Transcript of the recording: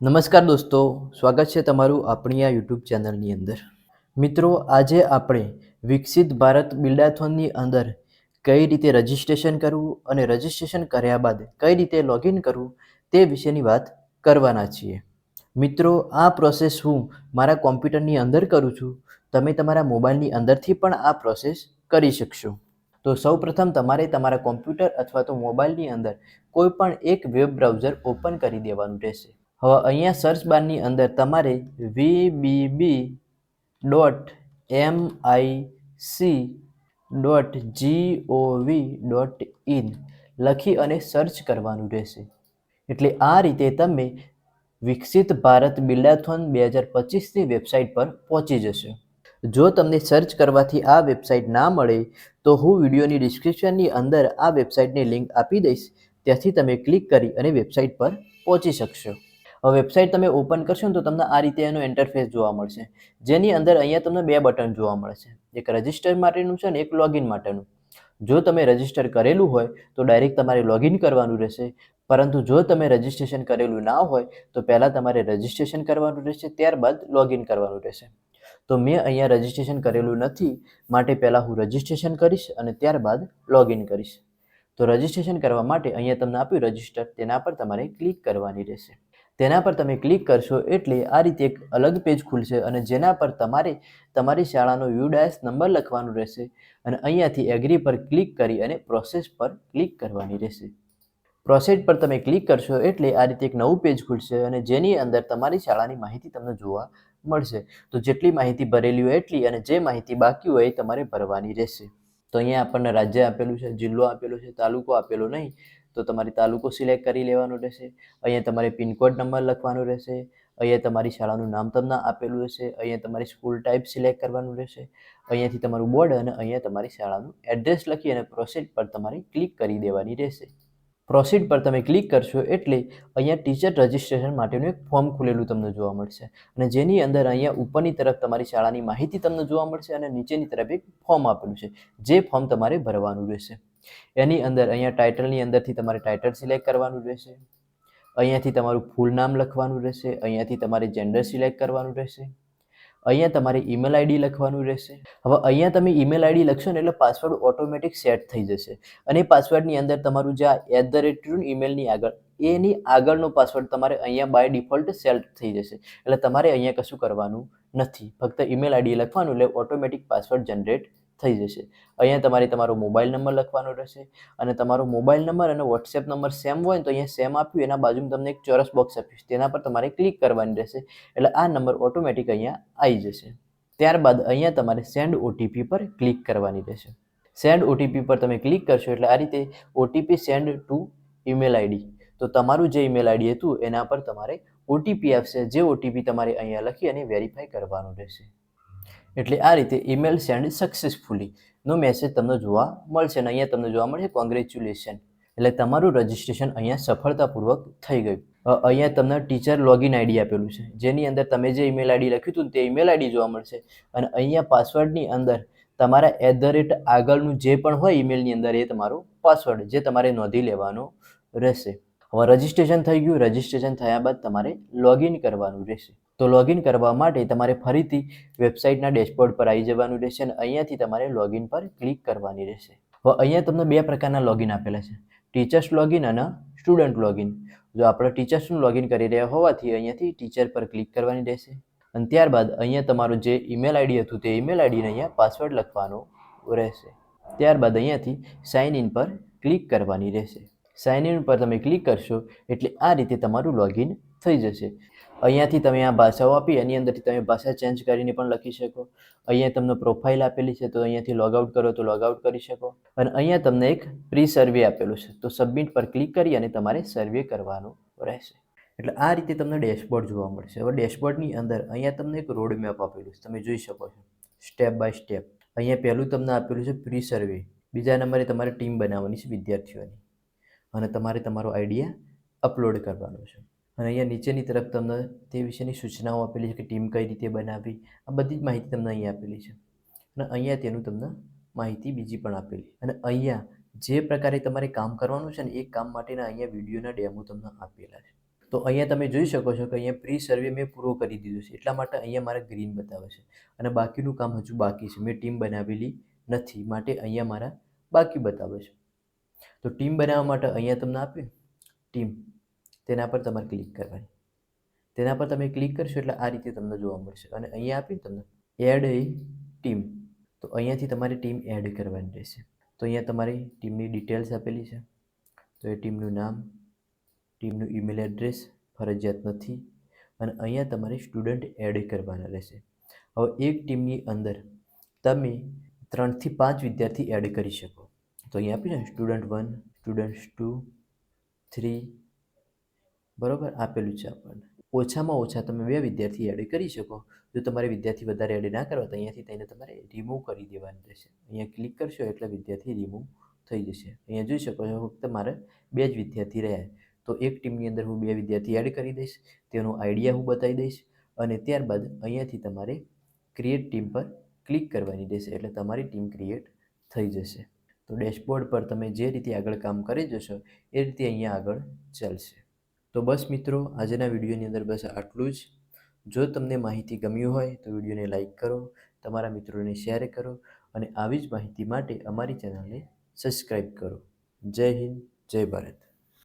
નમસ્કાર દોસ્તો, સ્વાગત છે તમારું આપણી આ યુટ્યુબ ચેનલની અંદર. મિત્રો, આજે આપણે વિકસિત ભારત બિલ્ડાથોનની અંદર કઈ રીતે રજિસ્ટ્રેશન કરવું અને રજિસ્ટ્રેશન કર્યા બાદ કઈ રીતે લોગિન કરવું તે વિશેની વાત કરવાના છીએ. મિત્રો, આ પ્રોસેસ હું મારા કોમ્પ્યુટરની અંદર કરું છું. તમે તમારા મોબાઈલની અંદરથી પણ આ પ્રોસેસ કરી શકશો. તો સૌપ્રથમ તમારે તમારા કોમ્પ્યુટર અથવા તો મોબાઈલની અંદર કોઈ પણ એક વેબ બ્રાઉઝર ઓપન કરી દેવાનું રહેશે. હવે અહીંયા સર્ચ બારની અંદર તમારે vbb.mic.gov.in લખી અને સર્ચ કરવાનું રહેશે. એટલે આ રીતે તમે વિકસિત ભારત બિલ્ડાથોન 2025ની વેબસાઇટ પર પહોંચી જશો. જો તમને સર્ચ કરવાથી આ વેબસાઇટ ના મળે તો હું વિડીયોની ડિસ્ક્રિપ્શનની અંદર આ વેબસાઇટની લિંક આપી દઈશ. ત્યાંથી તમે ક્લિક કરી અને વેબસાઇટ પર પહોંચી શકશો. હવે વેબસાઇટ તમે ઓપન કરશો ને તો તમને આ રીતે એનો ઇન્ટરફેસ જોવા મળશે, જેની અંદર અહીંયા તમને બે બટન જોવા મળશે, એક રજિસ્ટર માટેનું છે અને એક લોગિન માટેનું. જો તમે રજિસ્ટર કરેલું હોય તો ડાયરેક્ટ તમારે લોગિન કરવાનું રહેશે, પરંતુ જો તમે રજિસ્ટ્રેશન કરેલું ના હોય તો પહેલાં તમારે રજિસ્ટ્રેશન કરવાનું રહેશે, ત્યારબાદ લોગિન કરવાનું રહેશે. તો મેં અહીંયા રજિસ્ટ્રેશન કરેલું નથી, માટે પહેલાં હું રજિસ્ટ્રેશન કરીશ અને ત્યારબાદ લોગિન કરીશ. તો રજિસ્ટ્રેશન કરવા માટે અહીંયા તમને આપ્યું રજિસ્ટર, તેના પર તમારે ક્લિક કરવાની રહેશે. તેના પર તમે ક્લિક કરશો એટલે આ રીતે એક અલગ પેજ ખુલશે અને જેના પર તમારે તમારી શાળાનો યુડાયસ નંબર લખવાનું રહેશે અને અહીંયાથી એગ્રી પર ક્લિક કરી અને પ્રોસેસ પર ક્લિક કરવાની રહેશે. પ્રોસેસ પર તમે ક્લિક કરશો એટલે આ રીતે એક નવું પેજ ખુલશે અને જેની અંદર તમારી શાળાની માહિતી તમને જોવા મળશે. તો જેટલી માહિતી ભરેલી હોય એટલી અને જે માહિતી બાકી હોય એ તમારે ભરવાની રહેશે. તો અહીંયા આપણને રાજ્ય આપેલું છે, જિલ્લો આપેલો છે, તાલુકો આપેલો નહીં, તો તમારે તાલુકો સિલેક્ટ કરી લેવાનો રહેશે. અહીંયા તમારે પિનકોડ નંબર લખવાનો રહેશે. અહીંયા તમારી શાળાનું નામ તમને આપેલું હશે. અહીંયા તમારી સ્કૂલ ટાઈપ સિલેક્ટ કરવાનું રહેશે. અહીંયાથી તમારું બોર્ડ અને અહીંયા તમારી શાળાનું એડ્રેસ લખી અને પ્રોસીડ પર તમારે ક્લિક કરી દેવાની રહેશે. પ્રોસીડ પર તમે ક્લિક કરશો એટલે અહીંયા ટીચર રજિસ્ટ્રેશન માટેનું એક ફોર્મ ખુલેલું તમને જોવા મળશે અને જેની અંદર અહીંયા ઉપરની તરફ તમારી શાળાની માહિતી તમને જોવા મળશે અને નીચેની તરફ એક ફોર્મ આપેલું છે, જે ફોર્મ તમારે ભરવાનું રહેશે. એની અંદર અહીંયા ટાઇટલની અંદરથી તમારે ટાઇટલ સિલેક્ટ કરવાનું રહેશે. અહીંયાથી તમારું ફૂલ નામ લખવાનું રહેશે. અહીંયાથી તમારે જેન્ડર સિલેક્ટ કરવાનું રહેશે. અહીંયા તમારે ઈમેલ આઈડી લખવાનું રહેશે. હવે અહીંયા તમે ઈમેલ આઈડી લખશો ને એટલે પાસવર્ડ ઓટોમેટિક સેટ થઈ જશે અને પાસવર્ડની અંદર તમારું જે @ઈમેલની આગળ એની આગળનો પાસવર્ડ તમારે અહીંયા બાય ડિફોલ્ટ સેટ થઈ જશે. એટલે તમારે અહીંયા કશું કરવાનું નથી, ફક્ત ઈમેલ આઈડી લખવાનું એટલે ઓટોમેટિક પાસવર્ડ જનરેટ થઈ જશે. અહીંયા તમારે તમારો મોબાઈલ નંબર લખવાનો રહેશે અને તમારો મોબાઈલ નંબર અને વોટ્સએપ નંબર સેમ હોય ને તો અહીંયા સેમ આપ્યું, એના બાજુમાં તમને એક ચોરસ બોક્સ આપ્યું, તેના પર તમારે ક્લિક કરવાની રહેશે એટલે આ નંબર ઓટોમેટિક અહીંયા આવી જશે. ત્યારબાદ અહીંયા તમારે સેન્ડ ઓટીપી પર ક્લિક કરવાની રહેશે. સેન્ડ ઓટીપી પર તમે ક્લિક કરશો એટલે આ રીતે OTP send to email ID, તો તમારું જે ઈમેલ આઈડી હતું એના પર તમારે ઓટીપી આવશે, જે ઓટીપી તમારે અહીંયા લખી અને વેરીફાઈ કરવાનું રહેશે. એટલે આ રીતે ઈમેલ સેન્ડ સક્સેસફુલી નો મેસેજ તમને જોવા મળશે અને અહીંયા તમને જોવા મળશે કોંગ્રેચ્યુલેશન, એટલે તમારું રજિસ્ટ્રેશન અહીંયા સફળતાપૂર્વક થઈ ગયું. અહીંયા તમને ટીચર લોગિન આઈડી આપેલું છે, જેની અંદર તમે જે ઈમેલ આઈડી લખ્યું હતું તે ઈમેલ આઈડી જોવા મળશે અને અહીંયા પાસવર્ડની અંદર તમારા આગળનું જે પણ હોય ઈમેલની અંદર એ તમારો પાસવર્ડ, જે તમારે નોંધી લેવાનો રહેશે. હવે રજિસ્ટ્રેશન થઈ ગયું. રજિસ્ટ્રેશન થયા બાદ તમારે લોગિન કરવાનું રહેશે. તો લોગિન કરવા માટે તમારે ફરીથી વેબસાઇટના ડેશબોર્ડ પર આવી જવાનું રહેશે અને અહીંયાથી તમારે લોગિન પર ક્લિક કરવાની રહેશે. હવે અહીંયા તમને બે પ્રકારના લોગિન આપેલા છે, ટીચર્સ લોગિન અને સ્ટુડન્ટ લોગિન. જો આપણે ટીચર્સનું લોગિન કરી રહ્યા હોવાથી અહીંયાથી ટીચર પર ક્લિક કરવાની રહેશે અને ત્યારબાદ અહીંયા તમારું જે ઈમેલ આઈડી હતું તે ઈમેલ આઈડીને અહીંયા પાસવર્ડ લખવાનો રહેશે. ત્યારબાદ અહીંયાથી સાઇન ઇન પર ક્લિક કરવાની રહેશે. સાઇન ઇન પર તમે ક્લિક કરશો એટલે આ રીતે તમારું લોગિન થઈ જશે. અહીંયાથી તમે આ ભાષાઓ આપી, એની અંદરથી તમે ભાષા ચેન્જ કરીને પણ લખી શકો. અહીંયા તમને પ્રોફાઇલ આપેલી છે, તો અહીંયાથી લોગઆઉટ કરો તો લોગઆઉટ કરી શકો અને અહીંયા તમને એક પ્રી સર્વે આપેલું છે, તો સબમિટ પર ક્લિક કરી અને તમારે સર્વે કરવાનું રહેશે. એટલે આ રીતે તમને ડેશબોર્ડ જોવા મળશે. હવે ડેશબોર્ડની અંદર અહીંયા તમને એક રોડ મેપ આપેલું છે, તમે જોઈ શકો છો સ્ટેપ બાય સ્ટેપ. અહીંયા પહેલું તમને આપેલું છે પ્રી સર્વે, બીજા નંબરે તમારે ટીમ બનાવવાની છે વિદ્યાર્થીઓની અને તમારે તમારો આઈડિયા અપલોડ કરવાનો છે અને અહીંયા નીચેની તરફ તમને તે વિશેની સૂચનાઓ આપેલી છે કે ટીમ કઈ રીતે બનાવવી, આ બધી જ માહિતી તમને અહીંયા આપેલી છે અને અહીંયા તેનું તમને માહિતી બીજી પણ આપેલી અને અહીંયા જે પ્રકારે તમારે કામ કરવાનું છે ને એ કામ માટેના અહીંયા વિડીયોના ડેમો તમને આપેલા છે. તો અહીંયા તમે જોઈ શકો છો કે અહીંયા પ્રી સર્વે મેં પૂરો કરી દીધો છે, એટલા માટે અહીંયા મારા ગ્રીન બતાવે છે અને બાકીનું કામ હજુ બાકી છે. મેં ટીમ બનાવેલી નથી માટે અહીંયા મારા બાકી બતાવે છે. તો ટીમ બનાવવા માટે અહીંયા તમને આપ્યું ટીમ, તેના પર તમારે ક્લિક કરવાની. તેના પર તમે ક્લિક કરશો એટલે આ રીતે તમને જોવા મળશે અને અહીંયા આપ્યું તમને એડ એ ટીમ, તો અહીંયાથી તમારે ટીમ એડ કરવાની રહેશે. તો અહીંયા તમારી ટીમની ડિટેલ્સ આપેલી છે, તો એ ટીમનું નામ, ટીમનું ઈમેલ એડ્રેસ ફરજિયાત નથી અને અહીંયા તમારે સ્ટુડન્ટ એડ કરવાના રહેશે. હવે એક ટીમની અંદર તમે 3 થી 5 વિદ્યાર્થી એડ કરી શકો. તો અહીંયા આપ્યું છે સ્ટુડન્ટ 1, સ્ટુડન્ટ 2, 3, બરાબર આપેલું છે આપણને. ઓછામાં ઓછા તમે 2 વિદ્યાર્થી એડ કરી શકો. જો તમારે વિદ્યાર્થી વધારે એડ ના કરવા તો અહીંયાથી તેને તમારે રિમૂવ કરી દેવાની રહેશે. અહીંયા ક્લિક કરશો એટલે વિદ્યાર્થી રિમૂવ થઈ જશે. અહીંયા જોઈ શકો છો ફક્ત મારે 2 જ વિદ્યાર્થી રહ્યા. તો એક ટીમની અંદર હું 2 વિદ્યાર્થી એડ કરી દઈશ, તેનો આઈડિયા હું બતાવી દઈશ અને ત્યારબાદ અહીંયાથી તમારે ક્રિએટ ટીમ પર ક્લિક કરવાની રહેશે એટલે તમારી ટીમ ક્રિએટ થઈ જશે. તો ડેશબોર્ડ પર તમે જે રીતે આગળ કામ કરી જશો એ રીતે અહીંયા આગળ ચાલશે. તો બસ મિત્રો, આજના વિડીયોની અંદર બસ આટલું જ. જો તમને માહિતી ગમ્યું હોય તો વિડીયોને લાઈક કરો, તમારા મિત્રોને શેર કરો અને આવી જ માહિતી માટે અમારી ચેનલને સબસ્ક્રાઈબ કરો. જય હિન્દ, જય ભારત.